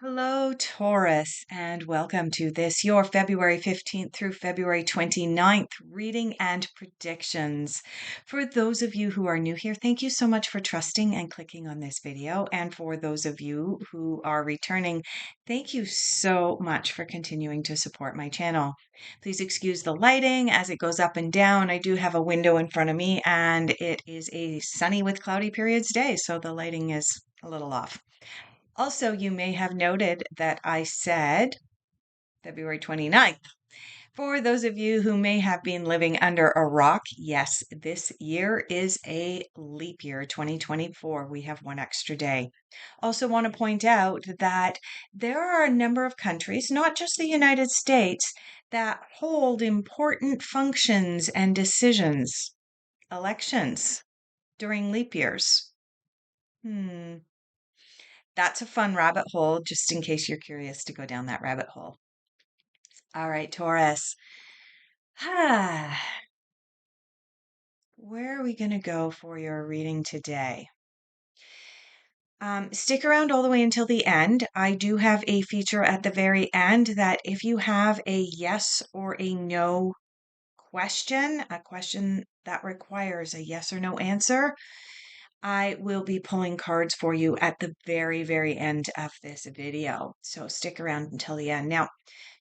Hello, Taurus, and welcome to this, your February 15th through February 29th reading and predictions. For those of you who are new here, thank you so much for trusting and clicking on this video. And for those of you who are returning, thank you so much for continuing to support my channel. Please excuse the lighting as it goes up and down. I do have a window in front of me, and it is a sunny with cloudy periods day, so the lighting is a little off. Also, you may have noted that I said February 29th. For those of you who may have been living under a rock, yes, this year is a leap year, 2024. We have one extra day. Also, want to point out that there are a number of countries, not just the United States, that hold important functions and decisions, elections during leap years. That's a fun rabbit hole, just in case you're curious to go down that rabbit hole. All right, Taurus. Where are we going to go for your reading today? Stick around all the way until the end. I do have a feature at the very end that if you have a yes or a no question, a question that requires a yes or no answer, I will be pulling cards for you at the very, very end of this video. So stick around until the end. Now,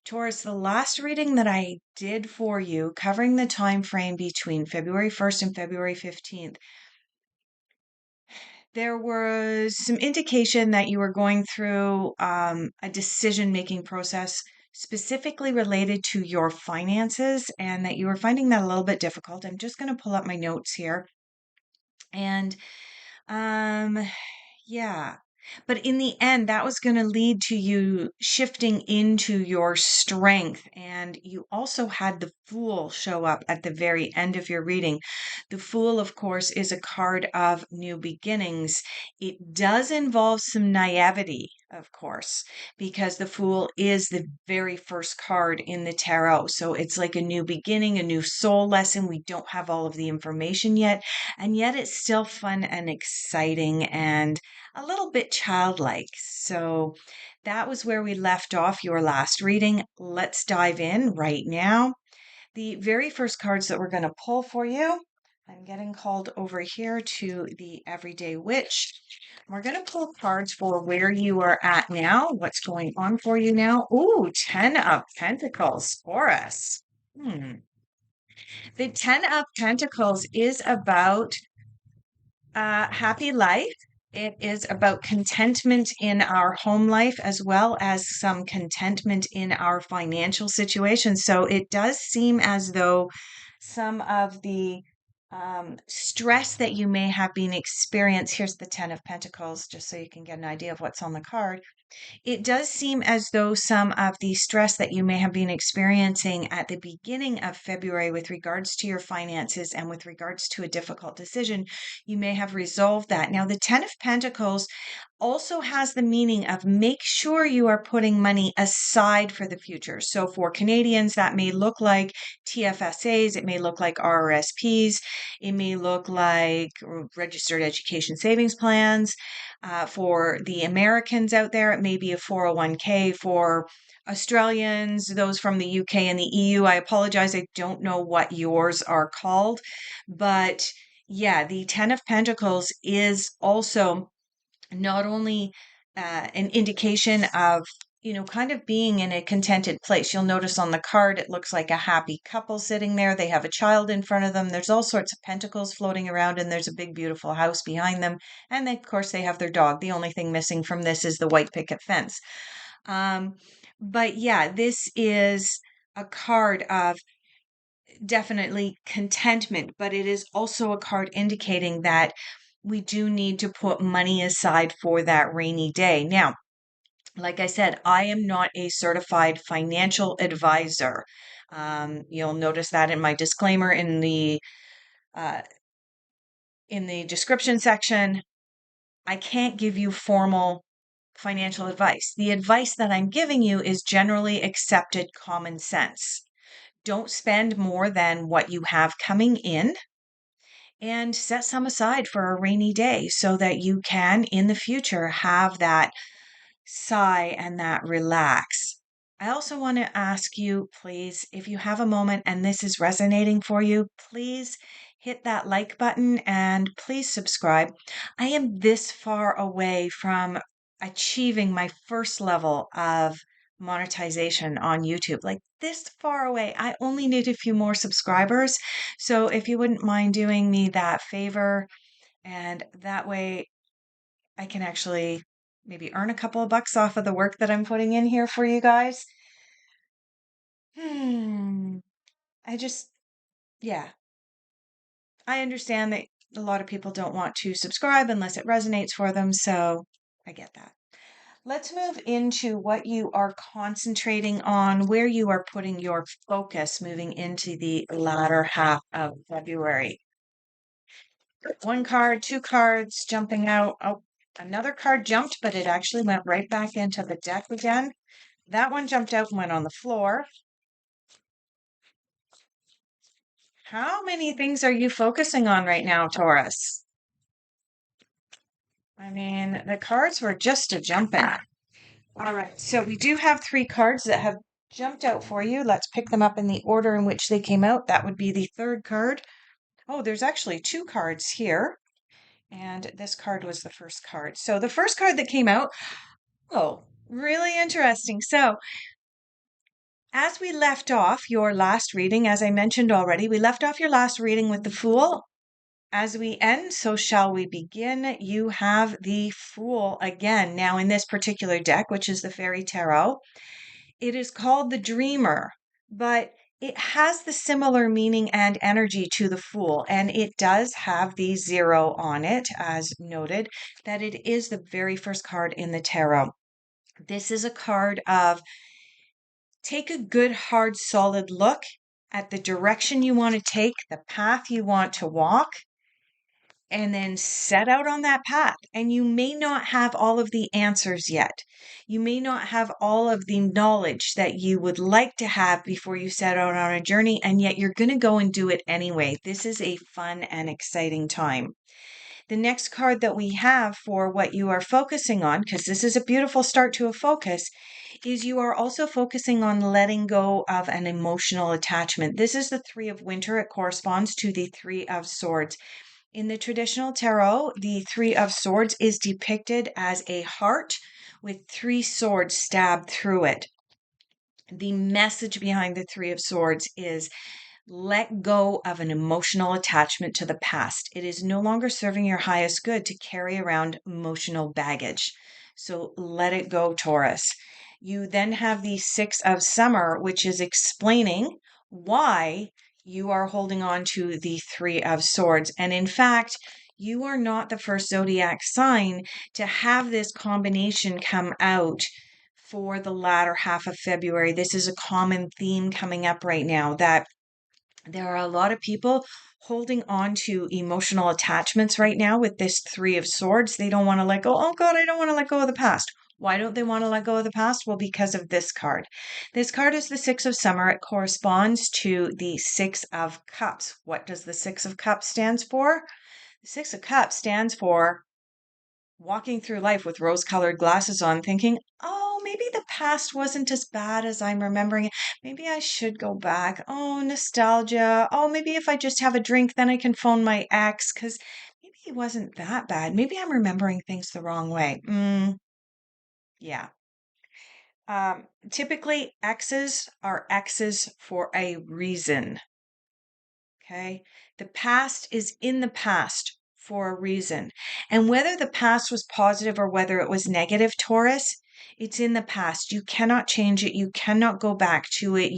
Taurus, the last reading that I did for you, covering the time frame between February 1st and February 15th, there was some indication that you were going through a decision-making process specifically related to your finances and that you were finding that a little bit difficult. I'm just going to pull up my notes here. And yeah. But in the end, that was going to lead to you shifting into your strength. And you also had the Fool show up at the very end of your reading. The Fool, of course, is a card of new beginnings. It does involve some naivety, of course, because the Fool is the very first card in the tarot. So it's like a new beginning, a new soul lesson. We don't have all of the information yet, and yet it's still fun and exciting and a little bit childlike. So that was where we left off your last reading. Let's dive in right now. The very first cards that we're going to pull for you, I'm getting called over here to the Everyday Witch. We're going to pull cards for where you are at now, what's going on for you now. Ooh, 10 of Pentacles, Taurus. The 10 of Pentacles is about happy life. It is about contentment in our home life as well as some contentment in our financial situation. So it does seem as though some of the stress that you may have been experiencing, here's the 10 of Pentacles, just so you can get an idea of what's on the card. It does seem as though some of the stress that you may have been experiencing at the beginning of February with regards to your finances and with regards to a difficult decision, you may have resolved that. Now, the 10 of Pentacles also has the meaning of make sure you are putting money aside for the future. So for Canadians, that may look like TFSAs, it may look like RRSPs, it may look like registered education savings plans. For the Americans out there, it may be a 401k. For Australians, those from the UK and the EU, I apologize, I don't know what yours are called. But yeah, the 10 of Pentacles is also not only an indication of kind of being in a contented place. You'll notice on the card, it looks like a happy couple sitting there. They have a child in front of them. There's all sorts of pentacles floating around, and there's a big, beautiful house behind them. And of course, they have their dog. The only thing missing from this is the white picket fence. But yeah, this is a card of definitely contentment, but it is also a card indicating that we do need to put money aside for that rainy day. Now, like I said, I am not a certified financial advisor. You'll notice that in my disclaimer uh, in the description section. I can't give you formal financial advice. The advice that I'm giving you is generally accepted common sense. Don't spend more than what you have coming in, and set some aside for a rainy day so that you can in the future have that sigh and that relax. I also want to ask you, please, if you have a moment and this is resonating for you, please hit that like button and please subscribe. I am this far away from achieving my first level of monetization on YouTube. Like this far away. I only need a few more subscribers. So if you wouldn't mind doing me that favor, and that way I can actually maybe earn a couple of bucks off of the work that I'm putting in here for you guys. Hmm. I just, yeah, I understand that a lot of people don't want to subscribe unless it resonates for them. So I get that. Let's move into what you are concentrating on, where you are putting your focus moving into the latter half of February. One card, two cards jumping out. Oh, another card jumped, but it actually went right back into the deck again. That one jumped out and went on the floor. How many things are you focusing on right now, Taurus? I mean, the cards were just a jumping. All right, so we do have three cards that have jumped out for you. Let's pick them up in the order in which they came out. That would be the third card. Oh, there's actually two cards here. And this card was the first card. So the first card that came out, oh, really interesting. So as we left off your last reading, as I mentioned already, we left off your last reading with the Fool. As we end, so shall we begin. You have the Fool again. Now, in this particular deck, which is the Fairy Tarot, it is called the Dreamer, but it has the similar meaning and energy to the Fool, and it does have the 0 on it, as noted, that it is the very first card in the tarot. This is a card of take a good, hard, solid look at the direction you want to take, the path you want to walk, and then set out on that path. And you may not have all of the answers yet. You may not have all of the knowledge that you would like to have before you set out on a journey, and yet you're going to go and do it anyway. This is a fun and exciting time. The next card that we have for what you are focusing on, because this is a beautiful start to a focus, is you are also focusing on letting go of an emotional attachment. This is the Three of Winter. It corresponds to the Three of Swords. In the traditional tarot, the Three of Swords is depicted as a heart with three swords stabbed through it. The message behind the Three of Swords is let go of an emotional attachment to the past. It is no longer serving your highest good to carry around emotional baggage. So let it go, Taurus. You then have the Six of Summer, which is explaining why you are holding on to the Three of Swords. And in fact, you are not the first zodiac sign to have this combination come out for the latter half of February. This is a common theme coming up right now that there are a lot of people holding on to emotional attachments right now with this Three of Swords. They don't want to let go. Oh God, I don't want to let go of the past. Why don't they want to let go of the past? Well, because of this card. This card is the Six of Summer. It corresponds to the Six of Cups. What does the Six of Cups stands for? The Six of Cups stands for walking through life with rose colored glasses on, thinking, oh, maybe the past wasn't as bad as I'm remembering it. Maybe I should go back. Oh, nostalgia. Oh, maybe if I just have a drink, then I can phone my ex because maybe he wasn't that bad. Maybe I'm remembering things the wrong way. Yeah. Typically, exes are exes for a reason. Okay. The past is in the past for a reason. And whether the past was positive or whether it was negative, Taurus, it's in the past. You cannot change it. You cannot go back to it.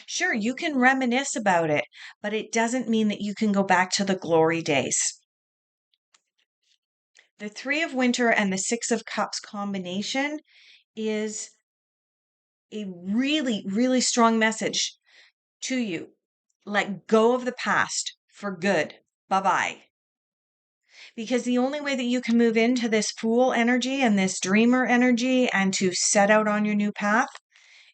Sure, you can reminisce about it, but it doesn't mean that you can go back to the glory days. The Three of Winter and the Six of Cups combination is a really, really strong message to you. Let go of the past for good. Bye bye. Because the only way that you can move into this Fool energy and this dreamer energy and to set out on your new path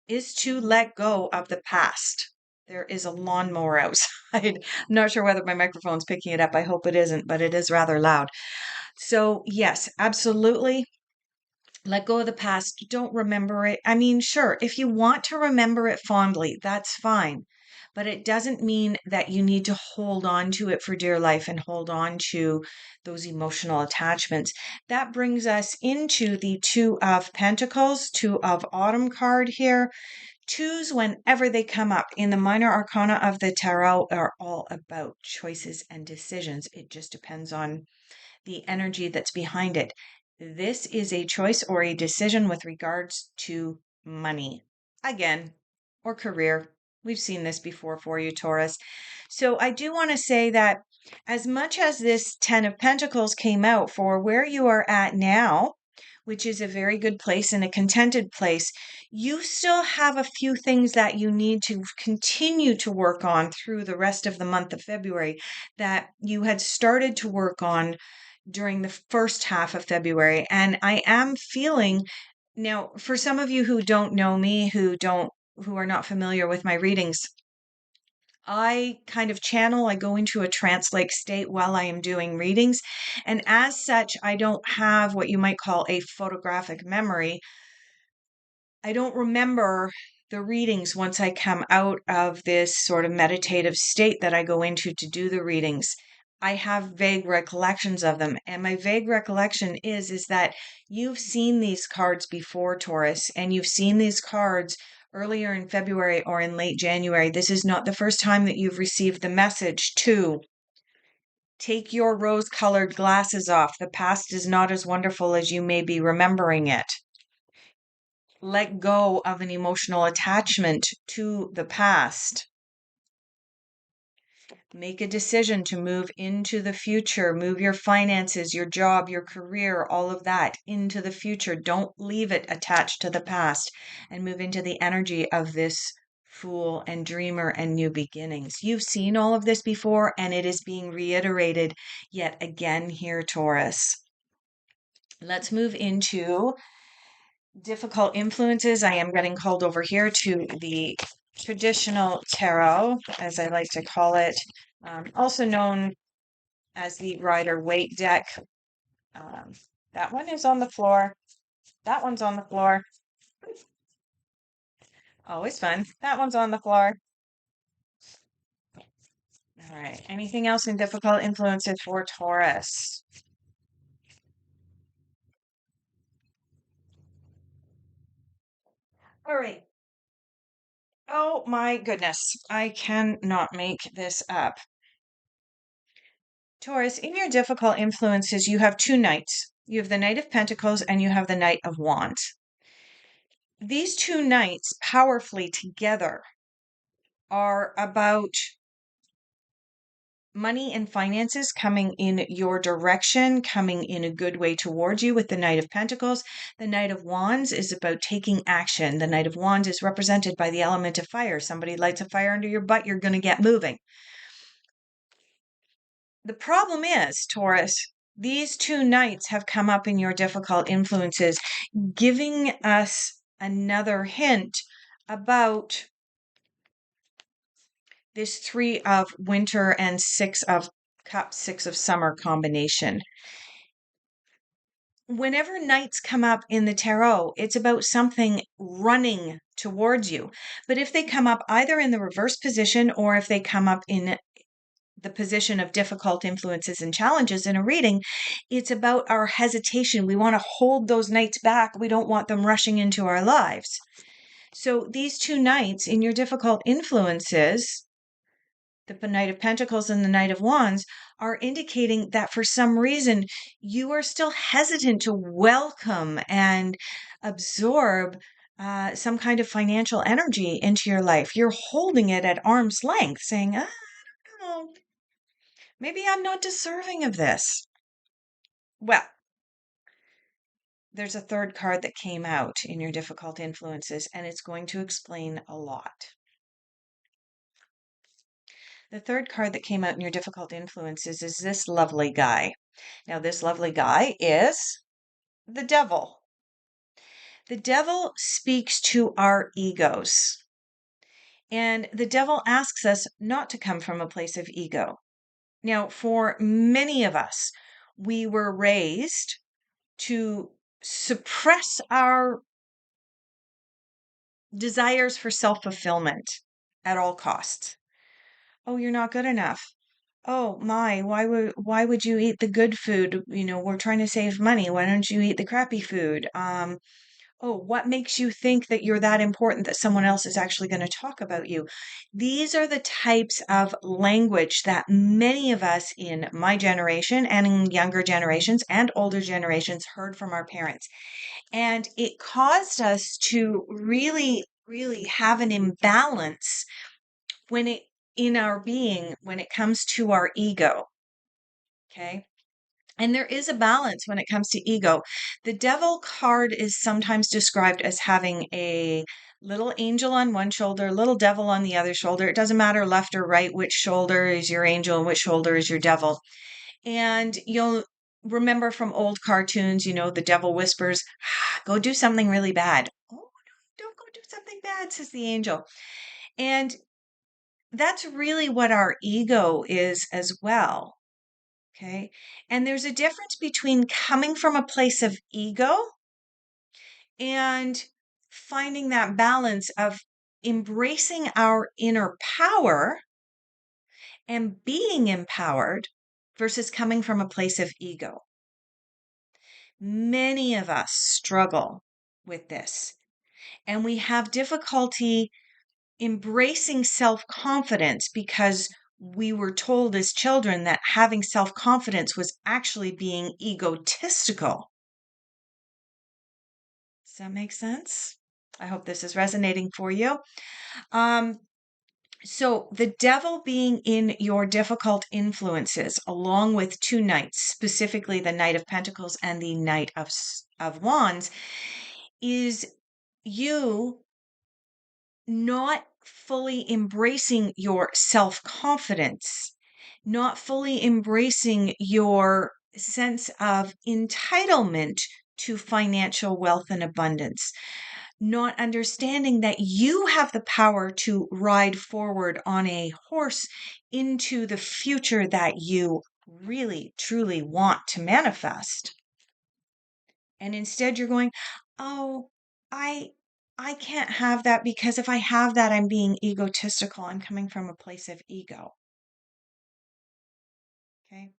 is to let go of the past. There is a lawnmower outside. I'm not sure whether my microphone's picking it up. I hope it isn't, but it is rather loud. So, yes, absolutely. Let go of the past. Don't remember it. I mean, sure, if you want to remember it fondly, that's fine. But it doesn't mean that you need to hold on to it for dear life and hold on to those emotional attachments. That brings us into the Two of Pentacles, Two of Autumn card here. Twos, whenever they come up in the minor arcana of the tarot, are all about choices and decisions. It just depends on the energy that's behind it. This is a choice or a decision with regards to money, again, or career. We've seen this before for you, Taurus. So I do want to say that as much as this 10 of Pentacles came out for where you are at now, which is a very good place and a contented place, you still have a few things that you need to continue to work on through the rest of the month of February that you had started to work on during the first half of February. And I am feeling now, for some of you who don't know me, who are not familiar with my readings, I kind of channel, I go into a trance-like state while I am doing readings. And as such, I don't have what you might call a photographic memory. I don't remember the readings once I come out of this sort of meditative state that I go into to do the readings. I have vague recollections of them. And my vague recollection is that you've seen these cards before, Taurus, and you've seen these cards earlier in February or in late January. This is not the first time that you've received the message to take your rose-colored glasses off. The past is not as wonderful as you may be remembering it. Let go of an emotional attachment to the past. Make a decision to move into the future, move your finances, your job, your career, all of that into the future. Don't leave it attached to the past and move into the energy of this Fool and Dreamer and new beginnings. You've seen all of this before, and it is being reiterated yet again here, Taurus. Let's move into difficult influences. I am getting called over here to the traditional tarot, as I like to call it, also known as the Rider-Waite deck. That one is on the floor. That one's on the floor. Always fun. That one's on the floor. All right. Anything else in difficult influences for Taurus? All right. Oh my goodness. I cannot make this up. Taurus, in your difficult influences, you have two knights. You have the Knight of Pentacles and you have the Knight of Wands. These two knights powerfully together are about money and finances coming in your direction, coming in a good way towards you with the Knight of Pentacles. The Knight of Wands is about taking action. The Knight of Wands is represented by the element of fire. Somebody lights a fire under your butt, you're going to get moving. The problem is, Taurus, these two knights have come up in your difficult influences, giving us another hint about this Three of Winter and Six of Cups, Six of Summer combination. Whenever knights come up in the tarot, it's about something running towards you. But if they come up either in the reverse position or if they come up in the position of difficult influences and challenges in a reading, it's about our hesitation. We want to hold those knights back. We don't want them rushing into our lives. So these two knights in your difficult influences, the Knight of Pentacles and the Knight of Wands, are indicating that for some reason you are still hesitant to welcome and absorb some kind of financial energy into your life. You're holding it at arm's length, saying, I don't know, maybe I'm not deserving of this. Well, there's a third card that came out in your difficult influences, and it's going to explain a lot. The third card that came out in your difficult influences is this lovely guy. Now, this lovely guy is the devil. The devil speaks to our egos. And the devil asks us not to come from a place of ego. Now, for many of us, we were raised to suppress our desires for self-fulfillment at all costs. Oh, you're not good enough. Oh my, why would you eat the good food? We're trying to save money. Why don't you eat the crappy food? Oh, what makes you think that you're that important that someone else is actually going to talk about you? These are the types of language that many of us in my generation and in younger generations and older generations heard from our parents. And it caused us to really, really have an imbalance when it in our being when it comes to our ego. Okay. And there is a balance when it comes to ego. The devil card is sometimes described as having a little angel on one shoulder, little devil on the other shoulder. It doesn't matter left or right, which shoulder is your angel and which shoulder is your devil. And you'll remember from old cartoons, the devil whispers, go do something really bad. Oh, no, don't go do something bad, says the angel. And that's really what our ego is as well. Okay. And there's a difference between coming from a place of ego and finding that balance of embracing our inner power and being empowered versus coming from a place of ego. Many of us struggle with this, and we have difficulty embracing self-confidence because we were told as children that having self-confidence was actually being egotistical. Does that make sense? I hope this is resonating for you. So the devil being in your difficult influences, along with two knights, specifically the Knight of Pentacles and the Knight of Wands, is you not fully embracing your self-confidence, not fully embracing your sense of entitlement to financial wealth and abundance, not understanding that you have the power to ride forward on a horse into the future that you really, truly want to manifest. And instead you're going, oh, I I can't have that because if I have that, I'm being egotistical. I'm coming from a place of ego. Okay.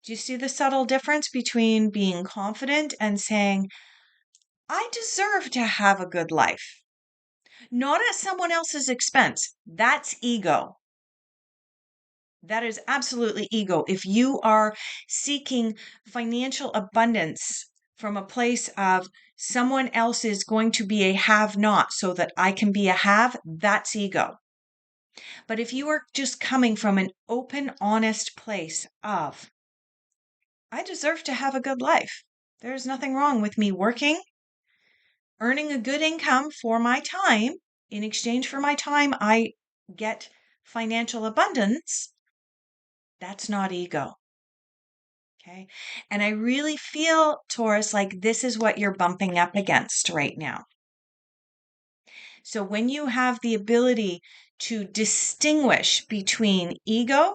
Do you see the subtle difference between being confident and saying, I deserve to have a good life? Not at someone else's expense. That's ego. That is absolutely ego. If you are seeking financial abundance from a place of someone else is going to be a have not so that I can be a have, that's ego. But if you are just coming from an open, honest place of, I deserve to have a good life. There's nothing wrong with me working, earning a good income for my time. In exchange for my time, I get financial abundance. That's not ego. Okay. And I really feel, Taurus, like this is what you're bumping up against right now. So when you have the ability to distinguish between ego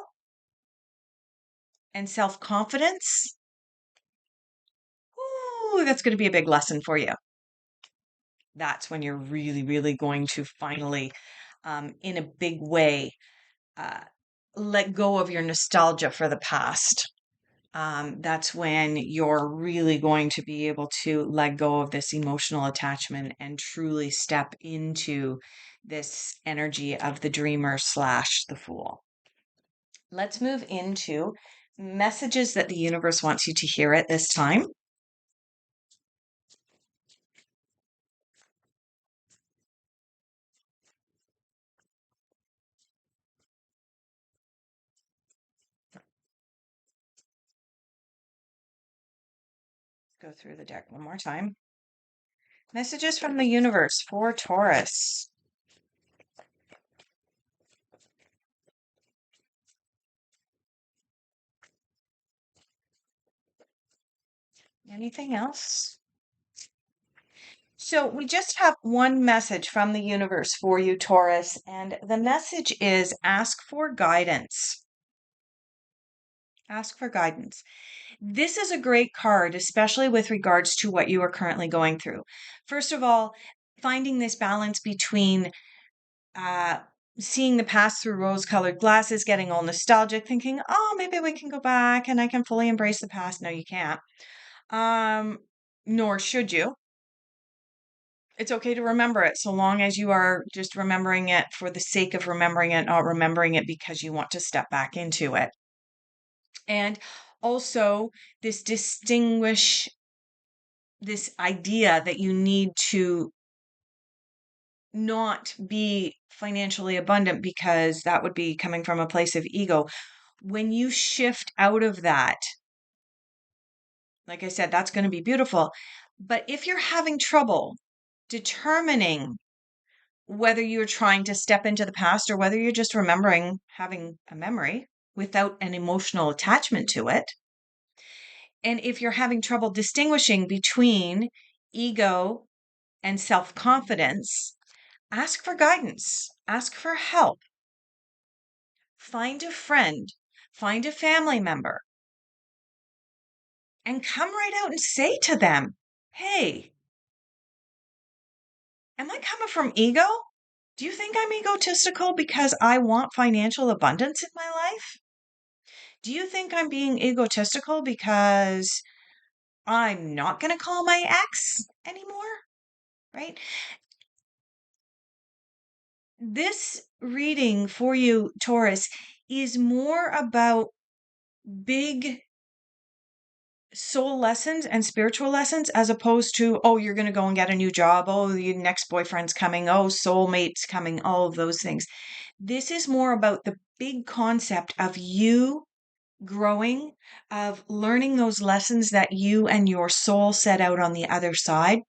and self-confidence, ooh, that's going to be a big lesson for you. That's when you're really, really going to finally, in a big way, uh, let go of your nostalgia for the past. That's when you're really going to be able to let go of this emotional attachment and truly step into this energy of the dreamer slash the fool. Let's move into messages that the universe wants you to hear at this time. Go through the deck one more time. Messages from the universe for Taurus. Anything else? So we just have one message from the universe for you, Taurus, and the message is ask for guidance. Ask for guidance. This is a great card, especially with regards to what you are currently going through. First of all, finding this balance between uh, seeing the past through rose colored glasses, getting all nostalgic, thinking, oh, maybe we can go back and I can fully embrace the past. No, you can't. Um, Nor should you. It's okay to remember it so long as you are just remembering it for the sake of remembering it, not remembering it because you want to step back into it. And also, this idea that you need to not be financially abundant because that would be coming from a place of ego. When you shift out of that, like I said, that's going to be beautiful. But if you're having trouble determining whether you're trying to step into the past or whether you're just remembering having a memory without an emotional attachment to it, and if you're having trouble distinguishing between ego and self confidence, ask for guidance, ask for help, find a friend, find a family member, and come right out and say to them, hey, am I coming from ego? Do you think I'm egotistical because I want financial abundance in my life? Do you think I'm being egotistical because I'm not going to call my ex anymore? Right? This reading for you, Taurus, is more about big soul lessons and spiritual lessons as opposed to, oh, you're going to go and get a new job. Oh, your next boyfriend's coming. Oh, soulmate's coming. All of those things. This is more about the big concept of you growing, of learning those lessons that you and your soul set out on the other side.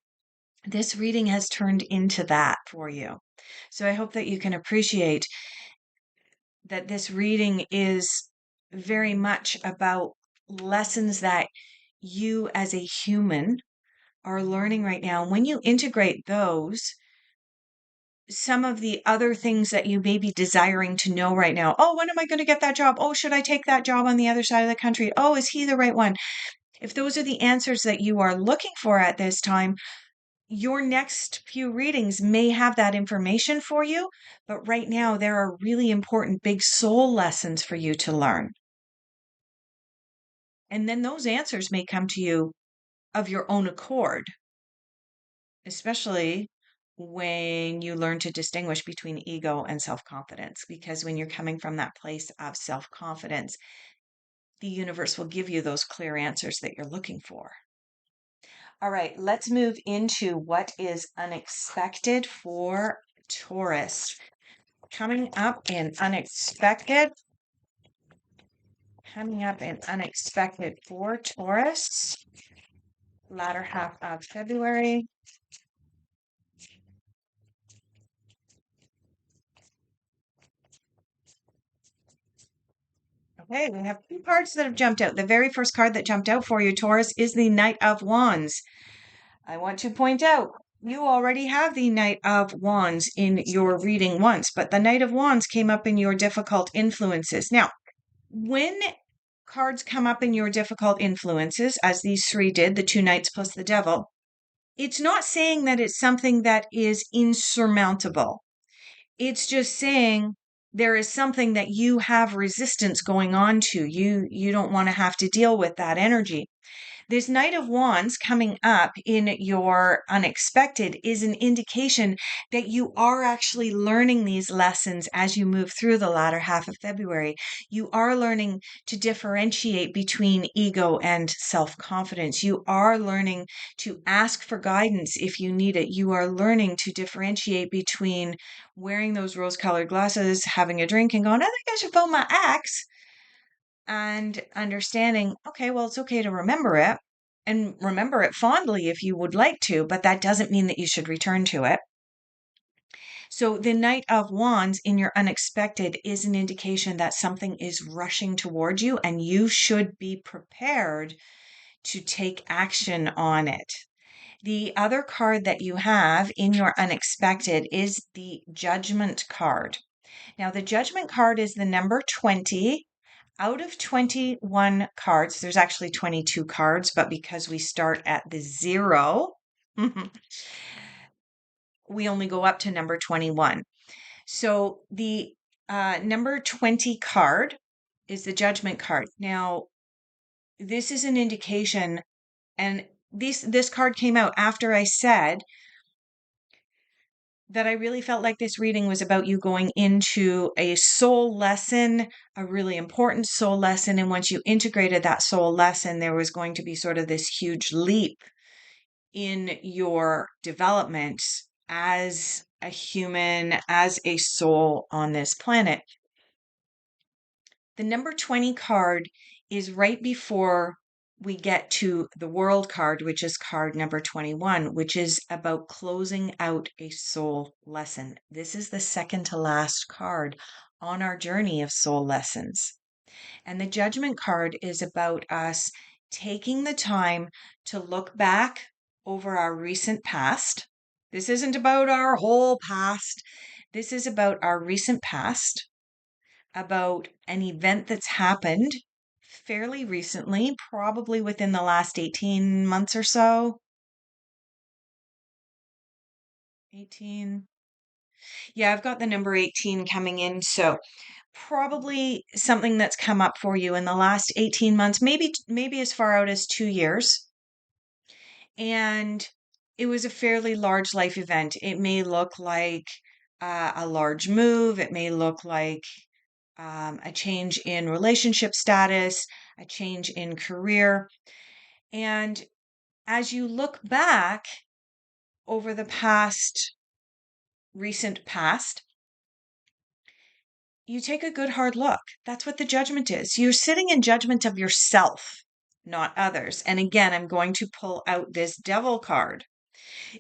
This reading has turned into that for you. So I hope that you can appreciate that this reading is very much about lessons that you as a human are learning right now. And when you integrate those, some of the other things that you may be desiring to know right now. Oh, when am I going to get that job? Oh, should I take that job on the other side of the country? Oh, is he the right one? If those are the answers that you are looking for at this time, your next few readings may have that information for you. But right now, there are really important big soul lessons for you to learn. And then those answers may come to you of your own accord, especially when you learn to distinguish between ego and self confidence. Because when you're coming from that place of self confidence, the universe will give you those clear answers that you're looking for. All right, let's move into what is unexpected for Taurus. Coming up in unexpected for Taurus, latter half of February. Okay, we have two cards that have jumped out. The very first card that jumped out for you, Taurus, is the Knight of Wands. I want to point out you already have the Knight of Wands in your reading once, but the Knight of Wands came up in your difficult influences. Now, when cards come up in your difficult influences, as these three did, the two knights plus the devil, it's not saying that it's something that is insurmountable. It's just saying there is something that you have resistance going on to. You don't want to have to deal with that energy. This Knight of Wands coming up in your unexpected is an indication that you are actually learning these lessons as you move through the latter half of February. You are learning to differentiate between ego and self confidence. You are learning to ask for guidance if you need it. You are learning to differentiate between wearing those rose colored glasses, having a drink, and going, I think I should phone my ex, and understanding, okay, well, it's okay to remember it and remember it fondly if you would like to, but that doesn't mean that you should return to it. So the Knight of Wands in your unexpected is an indication that something is rushing toward you and you should be prepared to take action on it. The other card that you have in your unexpected is the Judgment card. Now, the Judgment card is the number 20. Out of 21 cards, there's actually 22 cards, but because we start at the zero, we only go up to number 21. So the number 20 card is the judgment card. Now, this is an indication, and this card came out after I said that I really felt like this reading was about you going into a soul lesson, a really important soul lesson. And once you integrated that soul lesson, there was going to be sort of this huge leap in your development as a human, as a soul on this planet. The number 20 card is right before we get to the world card, which is card number 21, which is about closing out a soul lesson. This is the second to last card on our journey of soul lessons. And the judgment card is about us taking the time to look back over our recent past. This isn't about our whole past. This is about our recent past, about an event that's happened fairly recently, probably within the last 18 months or so. 18. Yeah, I've got the number 18 coming in. So probably something that's come up for you in the last 18 months, maybe as far out as 2 years. And it was a fairly large life event. It may look like a large move. It may look like a change in relationship status, a change in career. And as you look back over the recent past, you take a good hard look. That's what the judgment is. You're sitting in judgment of yourself, not others. And again, I'm going to pull out this devil card.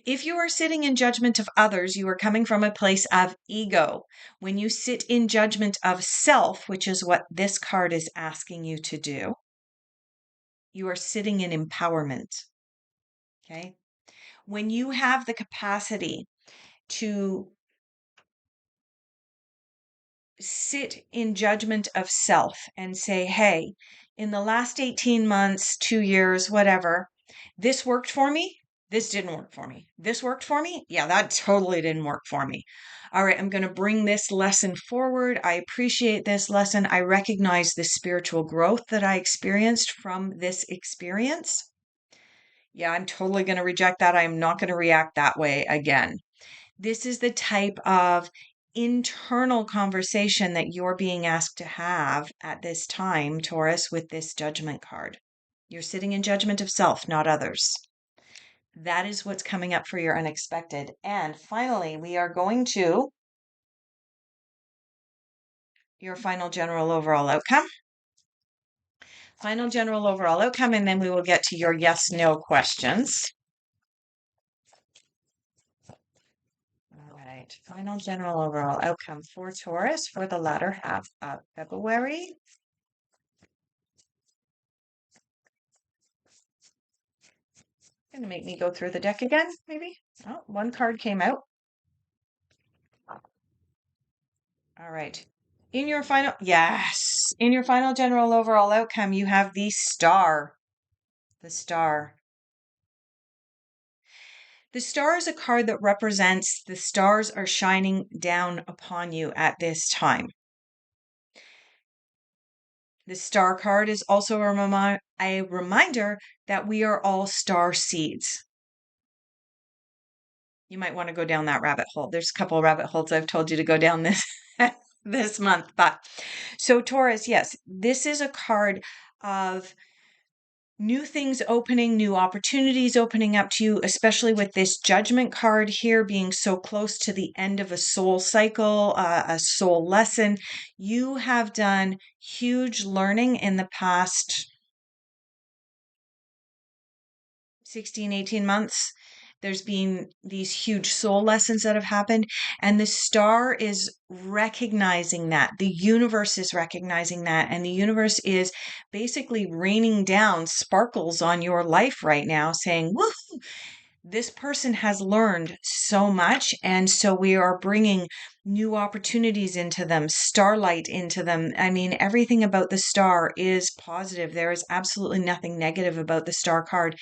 If you are sitting in judgment of others, you are coming from a place of ego. When you sit in judgment of self, which is what this card is asking you to do, you are sitting in empowerment. Okay. When you have the capacity to sit in judgment of self and say, hey, in the last 18 months, 2 years, whatever, this worked for me. This didn't work for me. This worked for me. Yeah, that totally didn't work for me. All right, I'm going to bring this lesson forward. I appreciate this lesson. I recognize the spiritual growth that I experienced from this experience. Yeah, I'm totally going to reject that. I'm not going to react that way again. This is the type of internal conversation that you're being asked to have at this time, Taurus, with this judgment card. You're sitting in judgment of self, not others. That is what's coming up for your unexpected. And finally, we are going to your final general overall outcome. Final general overall outcome, and then we will get to your yes, no questions. All right, final general overall outcome for Taurus for the latter half of February. Going to make me go through the deck again, maybe? Oh, one card came out. All right. In your final general overall outcome, you have the star. The star. The star is a card that represents the stars are shining down upon you at this time. The star card is also a reminder that we are all star seeds. You might want to go down that rabbit hole. There's a couple of rabbit holes I've told you to go down this month. But so Taurus, yes, this is a card of new things opening, new opportunities opening up to you, especially with this judgment card here being so close to the end of a soul cycle, a soul lesson. You have done huge learning in the past 16, 18 months. There's been these huge soul lessons that have happened, and the star is recognizing that. The universe is recognizing that, and the universe is basically raining down sparkles on your life right now, saying, woohoo, This person has learned so much, and so we are bringing new opportunities into them, starlight into them. I mean, everything about the star is positive. There is absolutely nothing negative about the star card.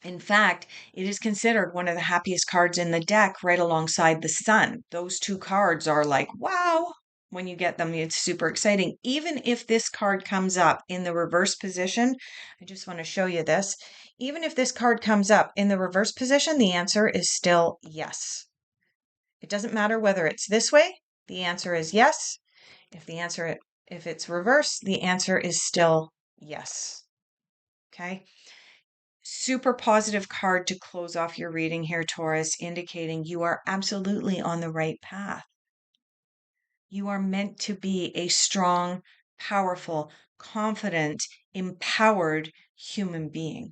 In fact, it is considered one of the happiest cards in the deck, right alongside the sun. Those two cards are like, wow, when you get them, it's super exciting. Even if this card comes up in the reverse position, I just want to show you this. Even if this card comes up in the reverse position, the answer is still yes. It doesn't matter whether it's this way, the answer is yes. If it's reverse, the answer is still yes. Okay. Super positive card to close off your reading here, Taurus, indicating you are absolutely on the right path. You are meant to be a strong, powerful, confident, empowered human being.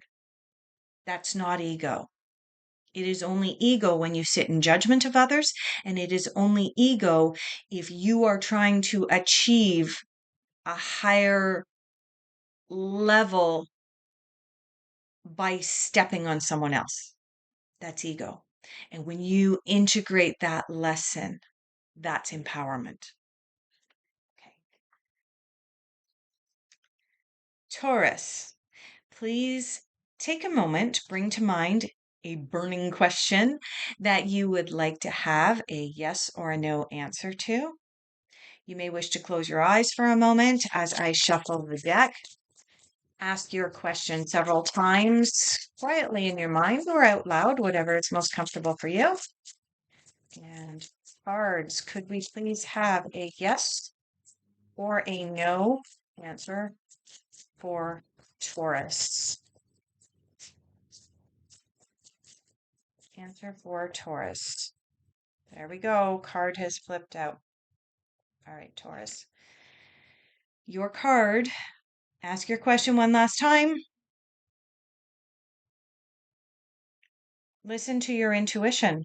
That's not ego. It is only ego when you sit in judgment of others, and it is only ego if you are trying to achieve a higher level by stepping on someone else. That's ego. And when you integrate that lesson, that's empowerment. Okay. Taurus, please take a moment, bring to mind a burning question that you would like to have a yes or a no answer to. You may wish to close your eyes for a moment as I shuffle the deck. Ask your question several times quietly in your mind or out loud, whatever is most comfortable for you. And cards, could we please have a yes or a no answer for Taurus? Answer for Taurus. There we go. Card has flipped out. All right, Taurus. Your card. Ask your question one last time. Listen to your intuition.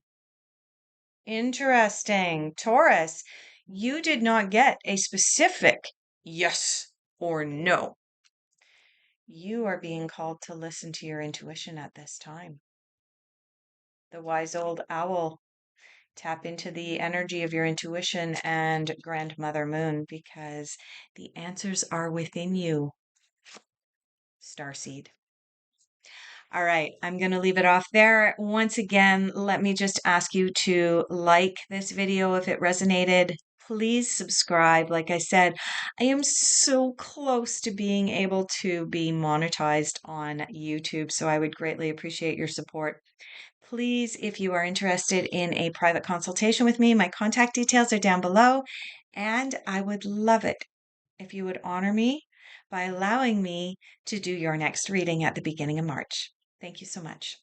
Interesting. Taurus, you did not get a specific yes or no. You are being called to listen to your intuition at this time. The wise old owl. Tap into the energy of your intuition and Grandmother Moon because the answers are within you, Starseed. All right, I'm going to leave it off there. Once again, let me just ask you to like this video if it resonated. Please subscribe. Like I said, I am so close to being able to be monetized on YouTube, so I would greatly appreciate your support. Please, if you are interested in a private consultation with me, my contact details are down below, and I would love it if you would honor me by allowing me to do your next reading at the beginning of March. Thank you so much.